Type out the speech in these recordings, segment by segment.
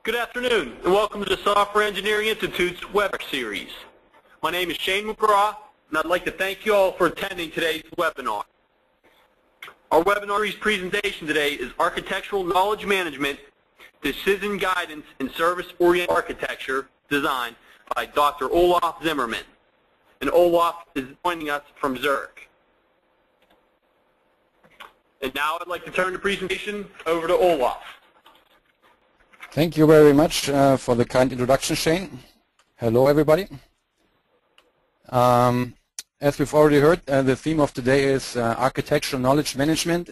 Good afternoon, and welcome to the Software Engineering Institute's webinar series. My name is Shane McGraw, and I'd like to thank you all for attending today's webinar. Our webinar series presentation today is Architectural Knowledge Management, Decision Guidance in Service-Oriented Architecture Design by Dr. Olaf Zimmerman. And Olaf is joining us from Zurich. And now I'd like to turn the presentation over to Olaf. Thank you very much for the kind introduction, Shane. Hello, everybody. As we've already heard, the theme of today is architectural knowledge management.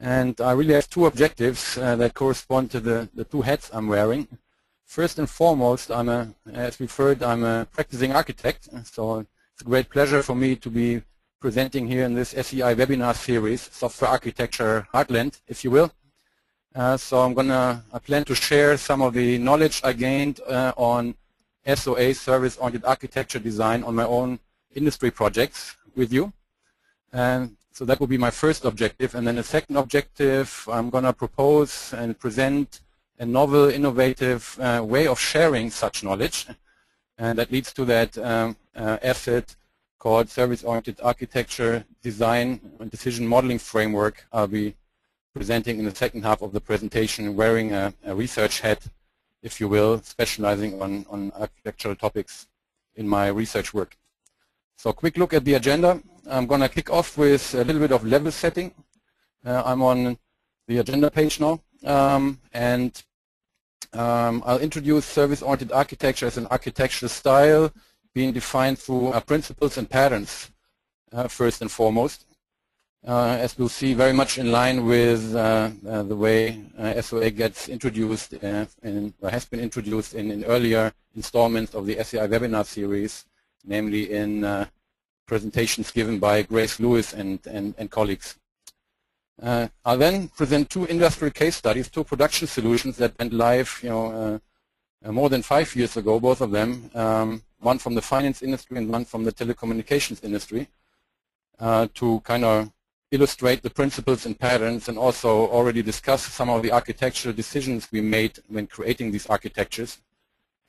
And I really have two objectives that correspond to the two hats I'm wearing. First and foremost, as we've heard, I'm a practicing architect. So it's a great pleasure for me to be presenting here in this SEI webinar series, Software Architecture Heartland, if you will. So I plan to share some of the knowledge I gained on SOA, Service-Oriented Architecture Design, on my own industry projects with you. So that will be my first objective. And then the second objective, I'm going to propose and present a novel, innovative way of sharing such knowledge. And that leads to that asset called Service-Oriented Architecture Design and Decision Modeling Framework I'll be presenting in the second half of the presentation, wearing a research hat, if you will, specializing on architectural topics in my research work. So quick look at the agenda. I'm going to kick off with a little bit of level setting. I'm on the agenda page now, and I'll introduce service-oriented architecture as an architectural style being defined through principles and patterns, first and foremost. As we'll see, very much in line with the way SOA gets introduced or has been introduced in earlier installments of the SEI webinar series, namely in presentations given by Grace Lewis and colleagues. I'll then present two industry case studies, two production solutions that went live more than 5 years ago, both of them, one from the finance industry and one from the telecommunications industry, to kind of illustrate the principles and patterns and also already discuss some of the architectural decisions we made when creating these architectures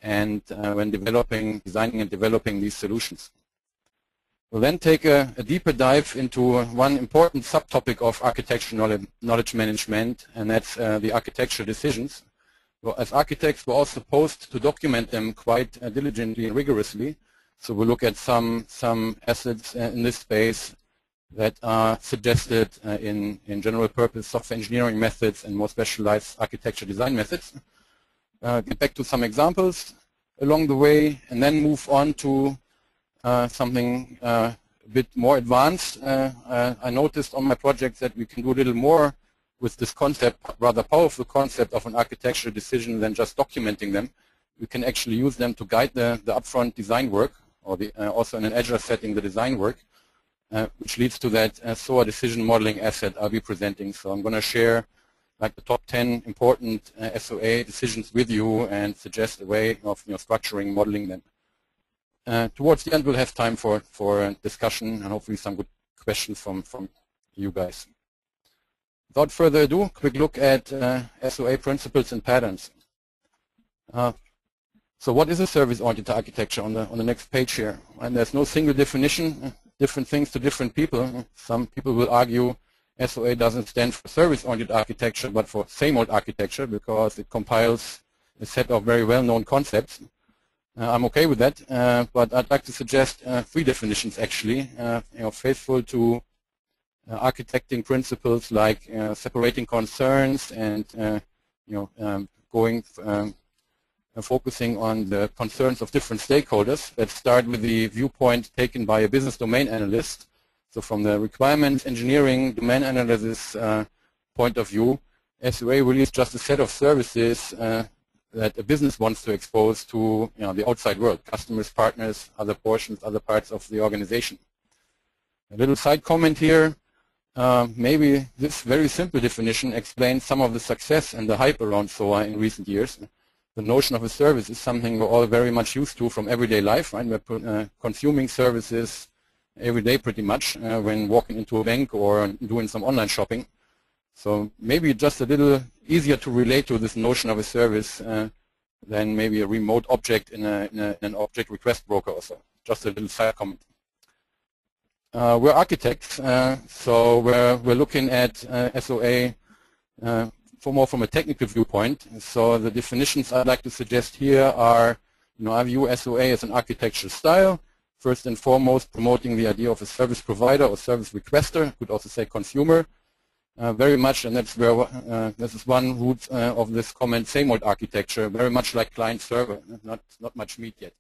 and when designing and developing these solutions. We'll then take a deeper dive into one important subtopic of architectural knowledge management, and that's the architectural decisions. Well, as architects, we're all supposed to document them quite diligently and rigorously. So we'll look at some assets in this space that are suggested in general purpose software engineering methods and more specialized architecture design methods. Get back to some examples along the way and then move on to something a bit more advanced. I noticed on my projects that we can do a little more with this concept, rather powerful concept of an architectural decision than just documenting them. We can actually use them to guide the upfront design work, or also in an agile setting, the design work. Which leads to that SOA decision modeling asset I'll be presenting. So I'm going to share like the top 10 important SOA decisions with you and suggest a way of structuring, modeling them. Towards the end, we'll have time for discussion and hopefully some good questions from you guys. Without further ado, quick look at SOA principles and patterns. So what is a service-oriented architecture on the next page here? And there's no single definition. Different things to different people. Some people will argue SOA doesn't stand for service-oriented architecture, but for same-old architecture because it compiles a set of very well-known concepts. I'm okay with that, but I'd like to suggest three definitions actually, faithful to architecting principles like separating concerns and focusing on the concerns of different stakeholders. Let's start with the viewpoint taken by a business domain analyst. So from the requirements engineering domain analysis point of view, SOA really is just a set of services that a business wants to expose to the outside world, customers, partners, other portions, other parts of the organization. A little side comment here. Maybe this very simple definition explains some of the success and the hype around SOA in recent years. The notion of a service is something we're all very much used to from everyday life, right? We're consuming services every day pretty much when walking into a bank or doing some online shopping. So maybe just a little easier to relate to this notion of a service than maybe a remote object in an object request broker or so. Just a little side comment. We're architects, so we're looking at SOA more from a technical viewpoint. So the definitions I'd like to suggest here are, I view SOA as an architectural style, first and foremost promoting the idea of a service provider or service requester, could also say consumer, very much, and that's where this is one root of this comment, same old architecture, very much like client server, not much meat yet.